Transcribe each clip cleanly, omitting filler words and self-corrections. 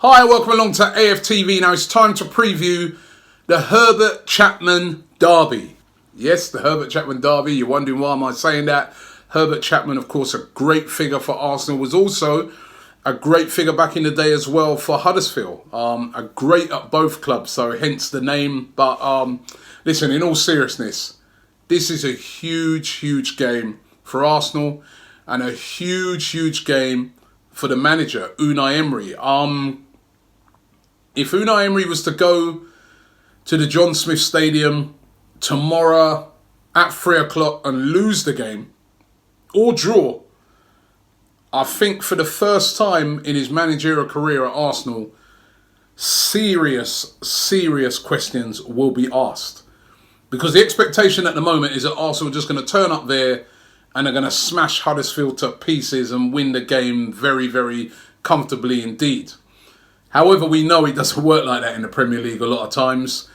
Hi, welcome along to AFTV. Now it's time to preview the Herbert Chapman Derby. Yes, the Herbert Chapman Derby. You're wondering why am I saying that? Herbert Chapman, of course, a great figure for Arsenal, was also a great figure back in the day as well for Huddersfield. A great at both clubs, so hence the name. But listen, in all seriousness, this is a huge game for Arsenal and a huge game for the manager, Unai Emery. If Unai Emery was to go to the John Smith Stadium tomorrow at 3 o'clock and lose the game or draw, I think for the first time in his managerial career at Arsenal, serious questions will be asked. Because the expectation at the moment is that Arsenal are just going to turn up there and they're going to smash Huddersfield to pieces and win the game very comfortably indeed. However, we know it doesn't work like that in the Premier League a lot of times.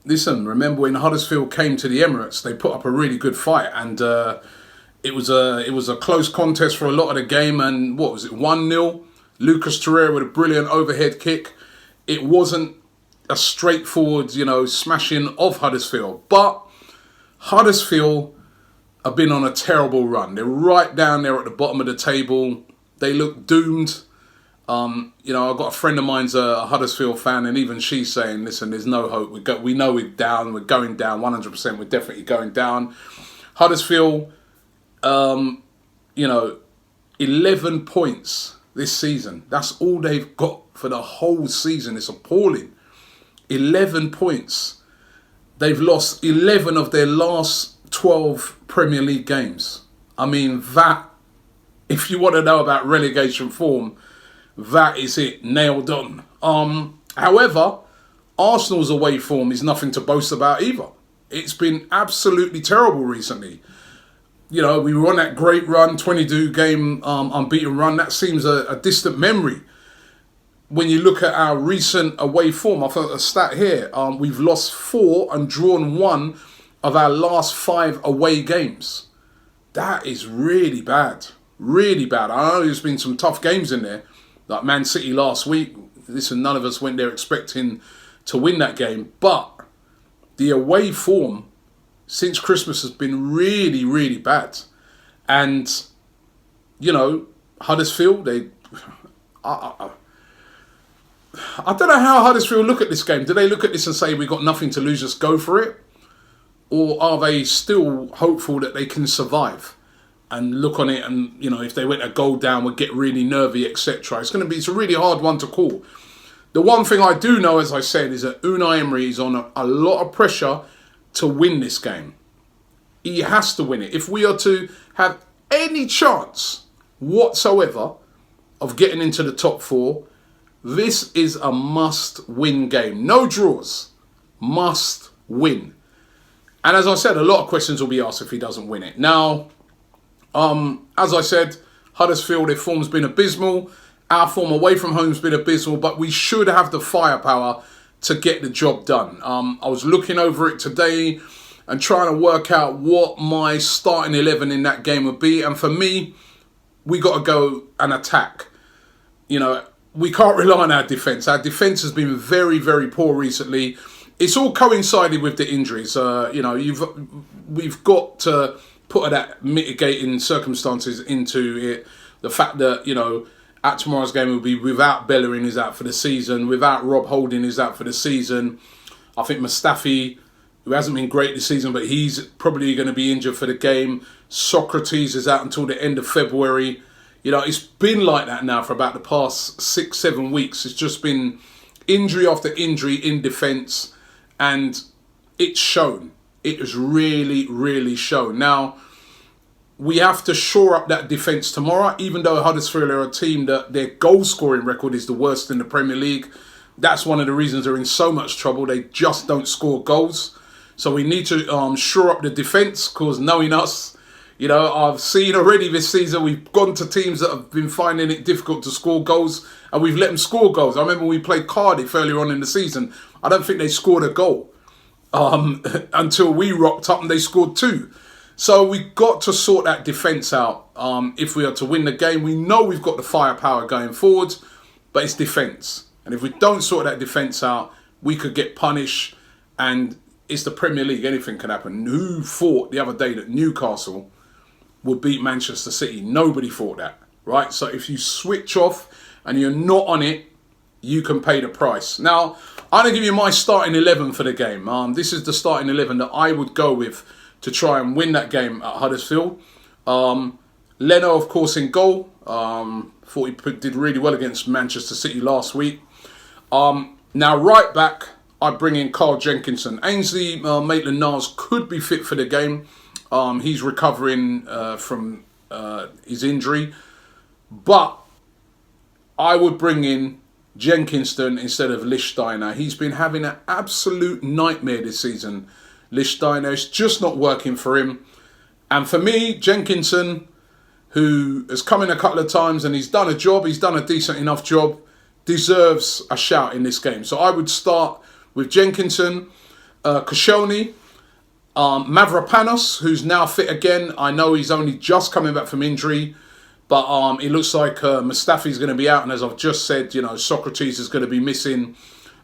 Listen, remember when Huddersfield came to the Emirates, they put up a really good fight, and it was a close contest for a lot of the game. And what was it, 1-0? Lucas Torreira with a brilliant overhead kick. It wasn't a straightforward, smashing of Huddersfield, but Huddersfield have been on a terrible run. They're right down there at the bottom of the table. They look doomed. I've got a friend of mine's a Huddersfield fan, and even she's saying, listen, there's no hope. We know we're down. We're going down 100%. We're definitely going down. Huddersfield, 11 points this season. That's all they've got for the whole season. It's appalling. 11 points. They've lost 11 of their last 12 Premier League games. I mean, that, if you want to know about relegation form, that is it, nailed on. However, Arsenal's away form is nothing to boast about either. It's been absolutely terrible recently. We were on that great run, 22-game unbeaten run. That seems a distant memory. When you look at our recent away form, I've got a stat here. We've lost 4 and drawn 1 of our last 5 away games. That is really bad. Really bad. I know there's been some tough games in there. Like Man City last week. Listen, none of us went there expecting to win that game. But the away form since Christmas has been really bad. And, Huddersfield, I don't know how Huddersfield look at this game. Do they look at this and say, we've got nothing to lose, just go for it? Or are they still hopeful that they can survive and look on it and, if they went a goal down, would get really nervy, etc. It's a really hard one to call. The one thing I do know, as I said, is that Unai Emery is on a lot of pressure to win this game. He has to win it. If we are to have any chance whatsoever of getting into the top 4, this is a must-win game. No draws. Must win. And as I said, a lot of questions will be asked if he doesn't win it. Now, as I said, Huddersfield, their form's been abysmal. Our form away from home's been abysmal, but we should have the firepower to get the job done. I was looking over it today and trying to work out what my starting 11 in that game would be. And for me, we got to go and attack. We can't rely on our defence. Our defence has been very poor recently. It's all coincided with the injuries. We've got to put that mitigating circumstances into it. The fact that, at tomorrow's game will be without Bellerin is out for the season, without Rob Holding is out for the season. I think Mustafi, who hasn't been great this season, but he's probably going to be injured for the game. Socrates is out until the end of February. It's been like that now for about the past 6-7 weeks. It's just been injury after injury in defence, and it's shown. It has really shown. Now, we have to shore up that defence tomorrow, even though Huddersfield are a team that their goal-scoring record is the worst in the Premier League. That's one of the reasons they're in so much trouble. They just don't score goals. So we need to shore up the defence, because knowing us, I've seen already this season, we've gone to teams that have been finding it difficult to score goals, and we've let them score goals. I remember we played Cardiff earlier on in the season. I don't think they scored a goal until we rocked up and they scored 2. So we've got to sort that defence out if we are to win the game. We know we've got the firepower going forward. but it's defence. And if we don't sort that defence out, we could get punished. And it's the Premier League, anything can happen. Who thought the other day that Newcastle would beat Manchester City? Nobody thought that, right? So if you switch off and you're not on it, you can pay the price. Now, I'm going to give you my starting 11 for the game. This is the starting 11 that I would go with to try and win that game at Huddersfield. Leno, of course, in goal. Thought he did really well against Manchester City last week. Now, right back, I bring in Carl Jenkinson. Ainsley Maitland-Niles could be fit for the game. He's recovering from his injury. But I would bring in Jenkinson instead of Lichtsteiner. He's been having an absolute nightmare this season. Lichtsteiner, it's just not working for him. And for me, Jenkinson, who has come in a couple of times and he's done a job, he's done a decent enough job, deserves a shout in this game. So I would start with Jenkinson, Koscielny, Mavropanos, who's now fit again. I know he's only just coming back from injury, but it looks like Mustafi's going to be out. And as I've just said, you know, Socrates is going to be missing.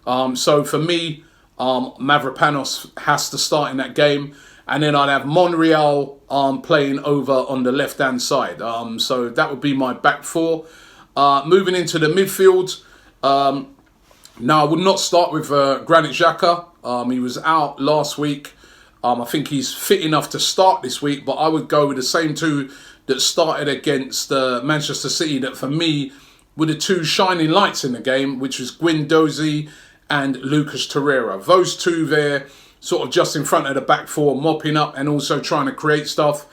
So for me, Mavropanos has to start in that game. And then I'd have Monreal playing over on the left-hand side. So that would be my back four. Moving into the midfield. Now, I would not start with Granit Xhaka. He was out last week. I think he's fit enough to start this week. But I would go with the same two that started against Manchester City. That, for me, were the two shining lights in the game, which was Guendouzi and Lucas Torreira. Those two there, sort of just in front of the back four, mopping up and also trying to create stuff.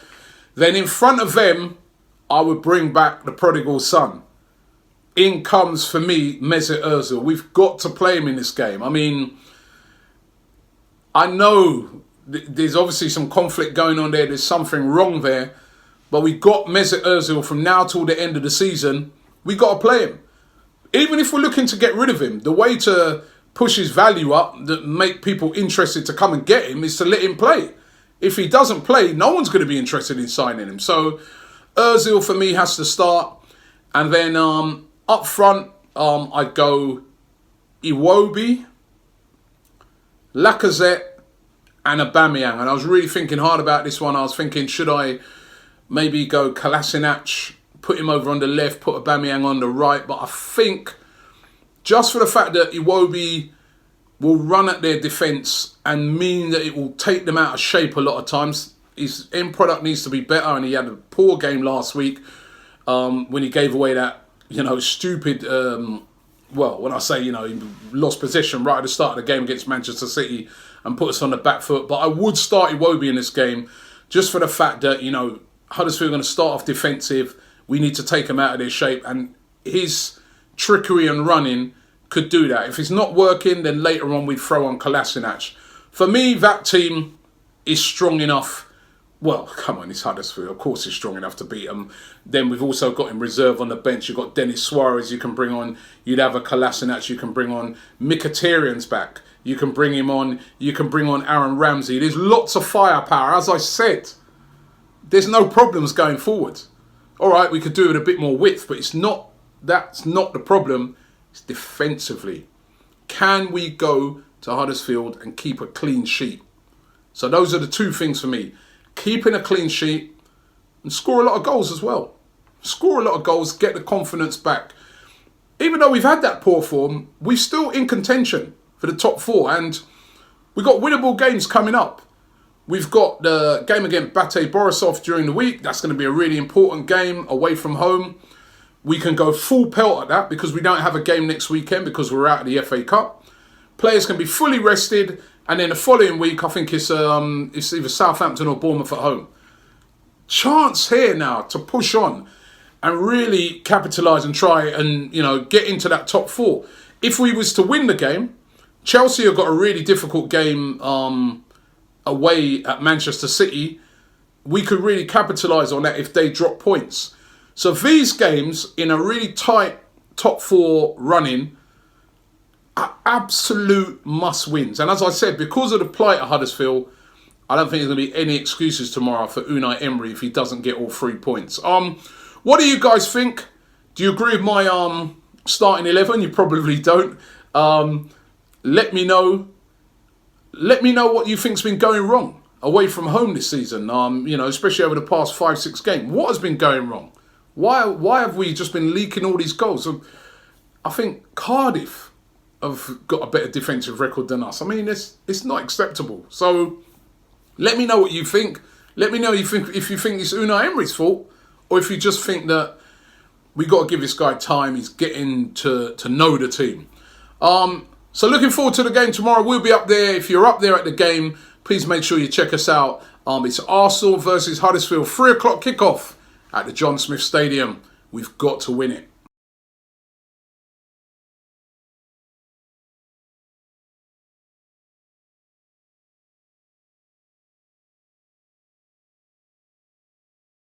Then in front of them, I would bring back the prodigal son. In comes, for me, Mesut Ozil. We've got to play him in this game. I mean, I know there's obviously some conflict going on there. There's something wrong there. But we've got Mesut Ozil from now till the end of the season. We've got to play him. Even if we're looking to get rid of him, the way to push his value up, that make people interested to come and get him, is to let him play. If he doesn't play, no one's going to be interested in signing him. So Ozil, for me, has to start. And then up front, I'd go Iwobi, Lacazette, and Aubameyang. And I was really thinking hard about this one. I was thinking, should I maybe go Kolasinac, put him over on the left, put Aubameyang on the right? But I think, just for the fact that Iwobi will run at their defence and mean that it will take them out of shape a lot of times. His end product needs to be better, and he had a poor game last week when he gave away that, you know, stupid, well, when I say, you know, he lost possession right at the start of the game against Manchester City and put us on the back foot. But I would start Iwobi in this game just for the fact that, you know, Huddersfield are going to start off defensive. We need to take them out of their shape, and his trickery and running could do that. If it's not working, then later on we'd throw on Kolasinac. For me, that team is strong enough. Well, come on, it's Huddersfield. Of course it's strong enough to beat them. Then we've also got in reserve on the bench. You've got Denis Suarez you can bring on. You'd have a Kolasinac you can bring on. Mkhitaryan's back. You can bring him on. You can bring on Aaron Ramsey. There's lots of firepower. As I said, there's no problems going forward. All right, we could do it a bit more width, but it's not. That's not the problem. It's defensively. Can we go to Huddersfield and keep a clean sheet? So those are the two things for me. Keeping a clean sheet and score a lot of goals as well. Score a lot of goals, get the confidence back. Even though we've had that poor form, we're still in contention for the top four. And we've got winnable games coming up. We've got the game against Bate Borisov during the week. That's going to be a really important game away from home. We can go full pelt at that because we don't have a game next weekend because we're out of the FA Cup. Players can be fully rested. And then the following week, I think it's either Southampton or Bournemouth at home. Chance here now to push on and really capitalise and try and, you know, get into that top four. If we was to win the game, Chelsea have got a really difficult game away at Manchester City. We could really capitalise on that if they drop points. So these games in a really tight top four running are absolute must-wins. And as I said, because of the plight at Huddersfield, I don't think there's going to be any excuses tomorrow for Unai Emery if he doesn't get all 3 points. What do you guys think? Do you agree with my starting 11. You probably don't. Let me know. Let me know what you think's been going wrong away from home this season. Especially over the past 5-6 games. What has been going wrong? Why have we just been leaking all these goals? I think Cardiff have got a better defensive record than us. I mean, it's not acceptable. So let me know what you think. Let me know if you think it's Unai Emery's fault, or if you just think that we got to give this guy time. He's getting to know the team. So looking forward to the game tomorrow. We'll be up there. If you're up there at the game, please make sure you check us out. It's Arsenal versus Huddersfield, 3 o'clock kickoff at the John Smith Stadium. We've got to win it.